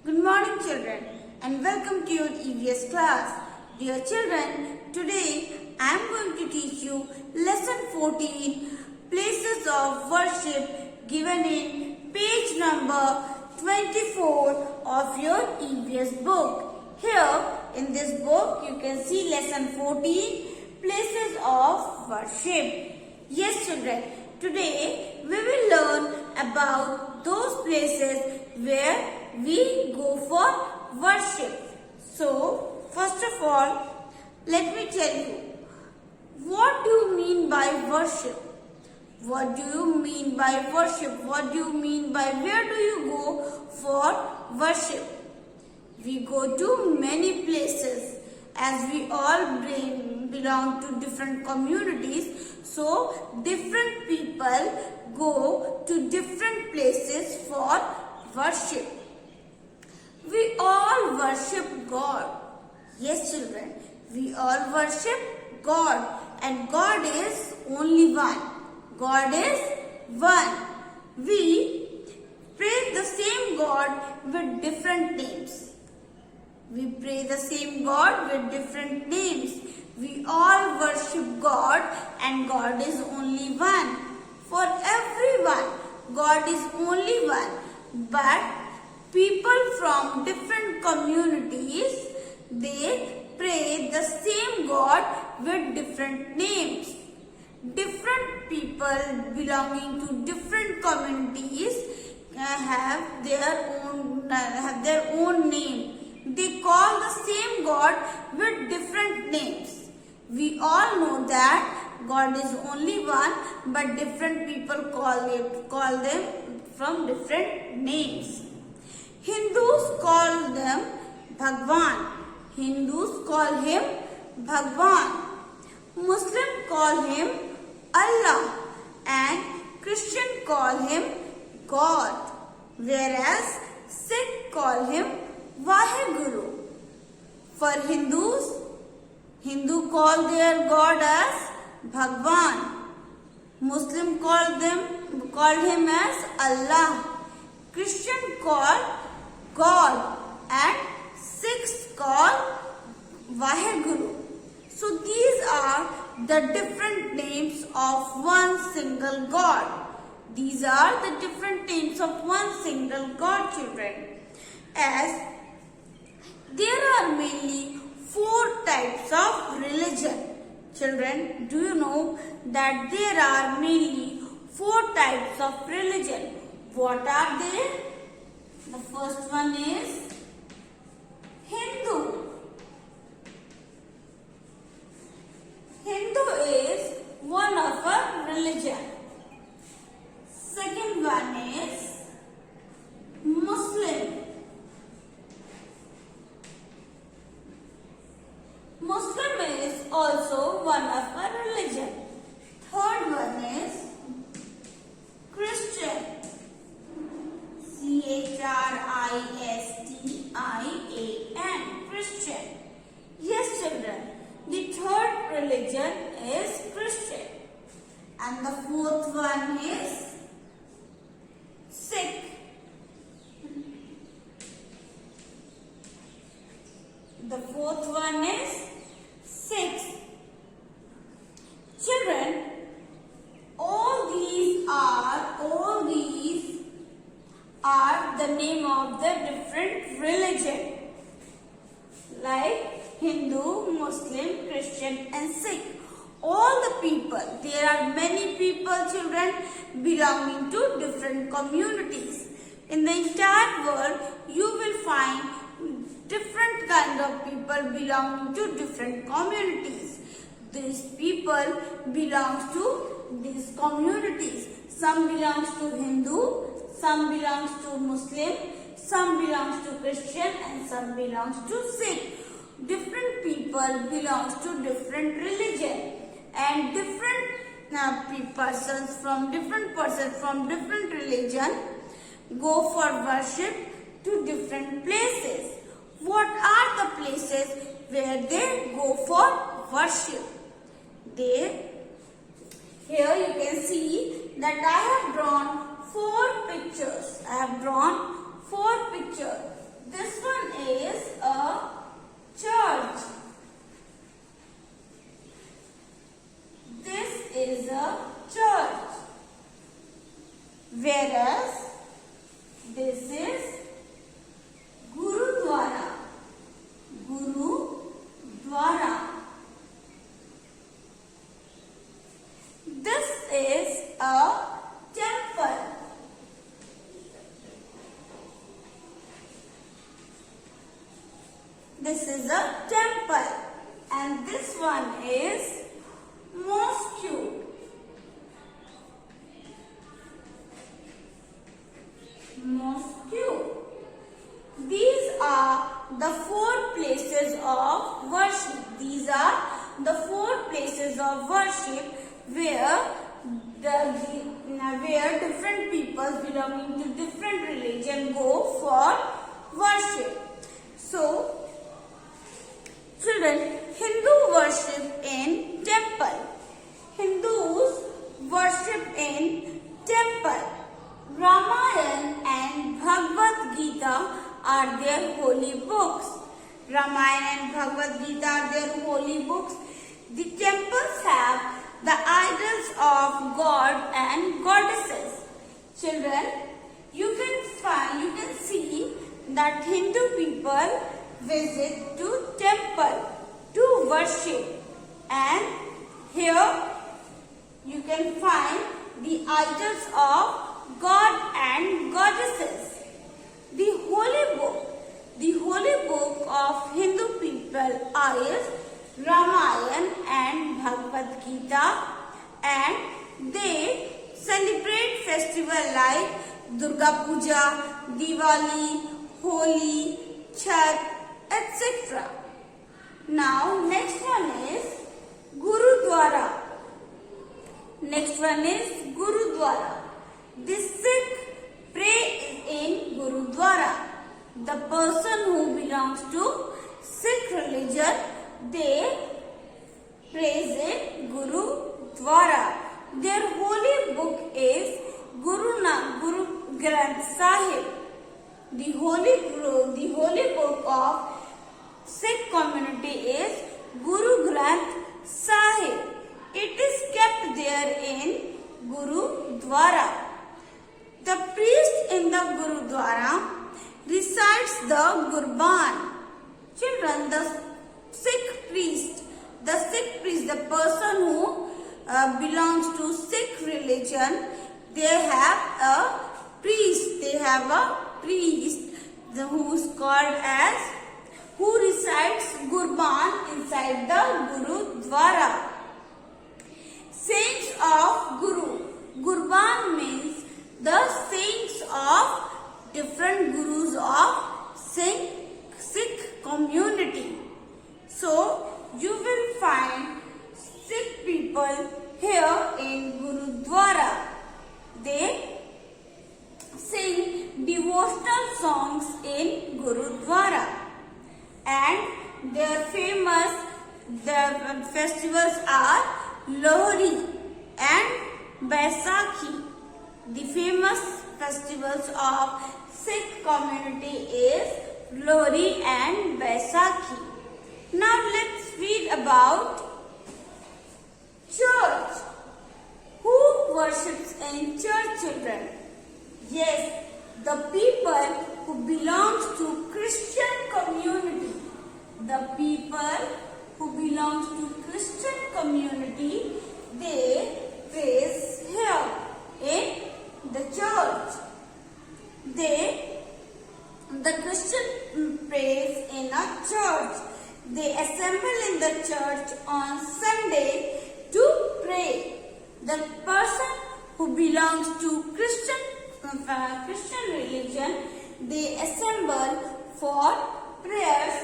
Good morning children and welcome to your EVS class. Dear children, today I am going to teach you lesson 14 places of worship given in page number 24 of your EVS book. Here in this book you can see lesson 14 places of worship. Yes children, today we will learn about those places where we go for worship. So, first of all, let me tell you, what do you mean by worship? What do you mean by worship? What do you mean by where do you go for worship? We go to many places as we all belong to different communities. So, different people go to different places for worship. We all worship God. Yes, children, we all worship God, and God is only one. God is one. We pray the same God with different names. We pray the same God with different names. We all worship God, and God is only one. For everyone, God is only one. But people from different communities, they pray the same God with different names. Different people belonging to different communities have their own name. They call the same God with different names. We all know that God is only one, but different people call them from different names. Hindus call them Bhagwan. Hindus call him Bhagwan. Muslim call him Allah, and Christian call him God, whereas Sikh call him Vaheguru. For Hindus, Hindu call their God as Bhagwan. Muslim call him as Allah. Christian call God, and Sikhs call Vaheguru. So these are the different names of one single God. These are the different names of one single God, children. As there are mainly 4 types of religion. Children, do you know that there are mainly 4 types of religion? What are they? The first one is Hindu. Hindu is one of a religion. Second one is Muslim. Muslim is also one of a religion. Third one is Christian. Christian. Christian. Yes, children. The third religion is Christian. And the fourth one is Sikh. The fourth one is Sikh. Children, all these are the name of the different religion, like Hindu, Muslim, Christian and Sikh. All the people, there are many people, children, belonging to different communities. In the entire world, you will find different kind of people belonging to different communities. These people belongs to these communities. Some belongs to Hindu, some belongs to Muslim, some belongs to Christian and some belongs to Sikh. Different people belongs to different religion, and different persons from different religion go for worship to different places. What are the places where they go for worship? Here you can see that I have drawn 4 pictures. This one is a church. This is a church. Whereas this is Gurudwara. Gurudwara. This is a temple. This is a temple. And this one is mosque. Mosque. These are the four places of worship. These are the four places of worship where where different people belonging to different religion go for worship. So, children, Hindu worship in temple. Hindus worship in temple. Ramayana and Bhagavad Gita are their holy books. Ramayana and Bhagavad Gita are their holy books. The temples have the idols of God and goddesses. Children, you can see that Hindu people visit to temple to worship, and here you can find the idols of God and goddesses. The holy book of Hindu people is Ramayana and Bhagavad Gita, and they celebrate festivals like Durga Puja, Diwali, Holi, Chhat, etc. Now, next one is Gurudwara. Next one is Gurudwara. The Sikh pray in Gurudwara. The person who belongs to Sikh religion, they praise in Gurudwara. Their holy book is Guru Granth Sahib. The holy book of Sikh community is Guru Granth Sahib. It is kept there in Gurudwara. The priest in the Gurudwara recites the Gurban. Children, the Sikh priest, the person who belongs to Sikh religion, they have a priest who is called as, who recites Gurban inside the Gurudwara. Sayings of Guru. Gurban means the sayings of different gurus of Sikh community. So, you will find Sikh people here in Gurudwara. They sing devotional songs in Gurudwara, and their festivals are Lohri and Baisakhi. The famous festivals of Sikh community is Lohri and Baisakhi. Now let's read about church. Who worships in church, children? Yes, the people who belongs to Christian community. The people who belongs to Christian community, they praise here in the church. The Christian prays in a church. They assemble in the church on Sunday to pray. The person who belongs to Christian religion, they assemble for prayers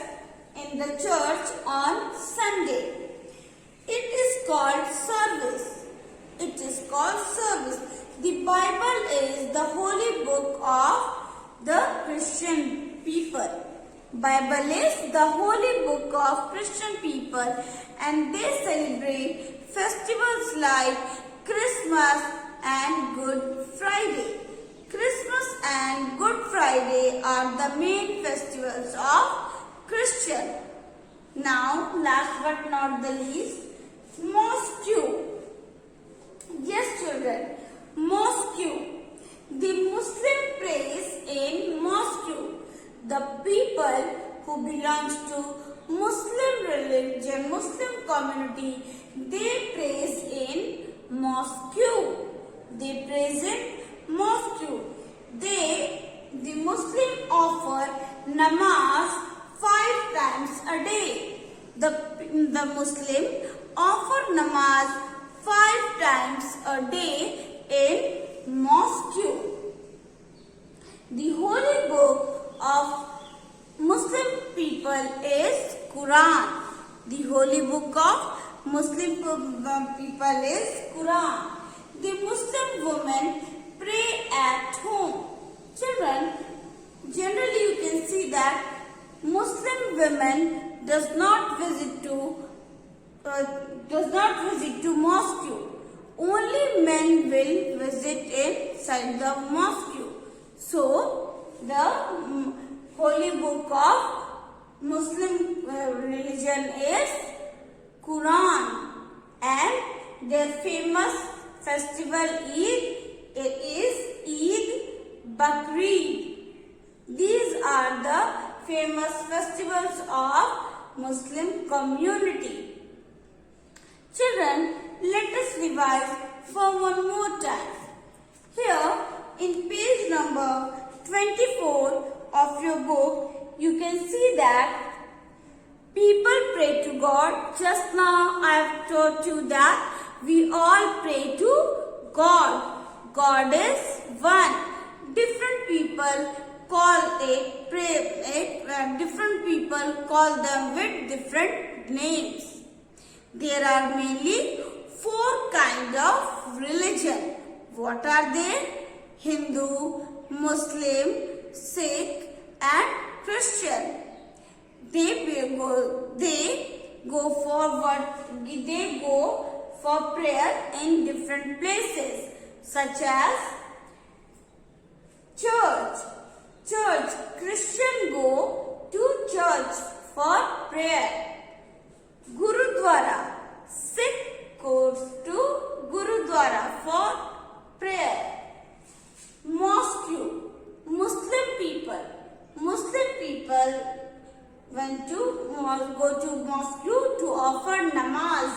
in the church on Sunday. It is called service. The Bible is the holy book of the Christian people. Bible is the holy book of Christian people, and they celebrate festivals like Christmas and Good Friday. Christmas and Good Friday are the main festivals of Christian. Now, last but not the least, Mosque. Yes, children, Mosque. The Muslim prays in mosque. The people who belongs to Muslim religion, Muslim community, they prays in mosque. They prays in mosque. The Muslim offer namaz 5 times a day. The Muslim offer namaz 5 times a day in mosque. The holy book of Muslim people is Quran. The holy book of Muslim people is Quran. The Muslim women pray at home. Children, generally you can see that Muslim women does not visit to mosque. Only men will visit inside the mosque. So, the holy book of Muslim religion is Quran, and their famous festival is Eid Bakrid. These are the famous festivals of Muslim community. Children, let us revise for one more time. Here, in page number 24 of your book, you can see that people pray to God. Just now I have told you that we all pray to God. God is one. Different people call different people call them with different names. There are mainly 4 kinds of religion. What are they? Hindu, Muslim, Sikh and Christian. They go for prayer in different places, such as church. Christian go to church for prayer. Gurudwara. Sikh goes to Gurudwara for prayer. Mosque. Muslim people go to mosque to offer namaz.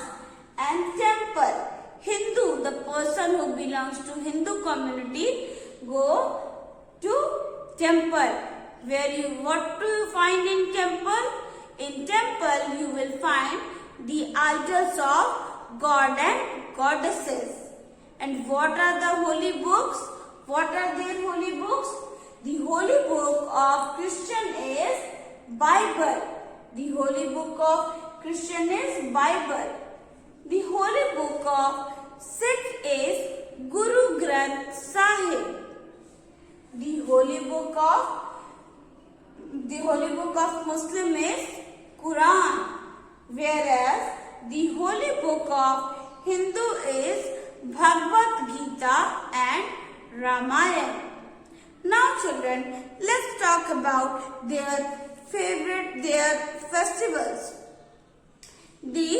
And temple. Hindu, the person who belongs to Hindu community, go to temple. What do you find in temple? In temple you will find the idols of God and goddesses. And what are the holy books? What are their holy books? The holy book of Christian is Bible. The holy book of Christian is Bible. The holy book of Sikh is Guru Granth Sahib. The holy book of Muslim is Quran, whereas the holy book of Hindu is Bhagavad Gita and Ramayana. Now children, let's talk about their festivals. The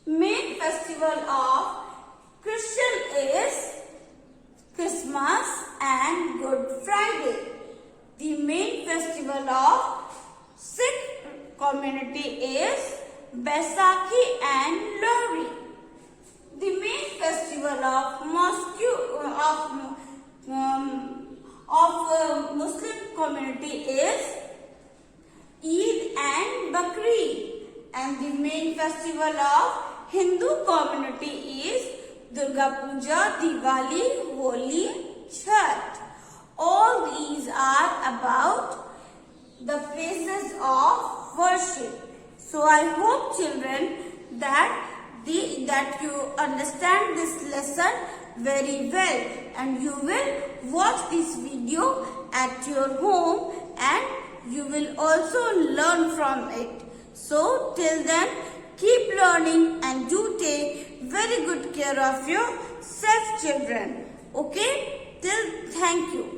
main festival of Christian is Christmas and Good Friday. The main festival of Sikh community is Baisakhi and Lohri. The main festival of Muslim community is Eid and Bakrid. And the main festival of Hindu community is Durga Puja, Diwali, Holi, Chhath. All these are about the places of worship. So I hope children that you understand this lesson very well, and you will watch this video at your home and you will also learn from it. So till then, keep learning and do take very good care of yourself, children. Okay? Till thank you.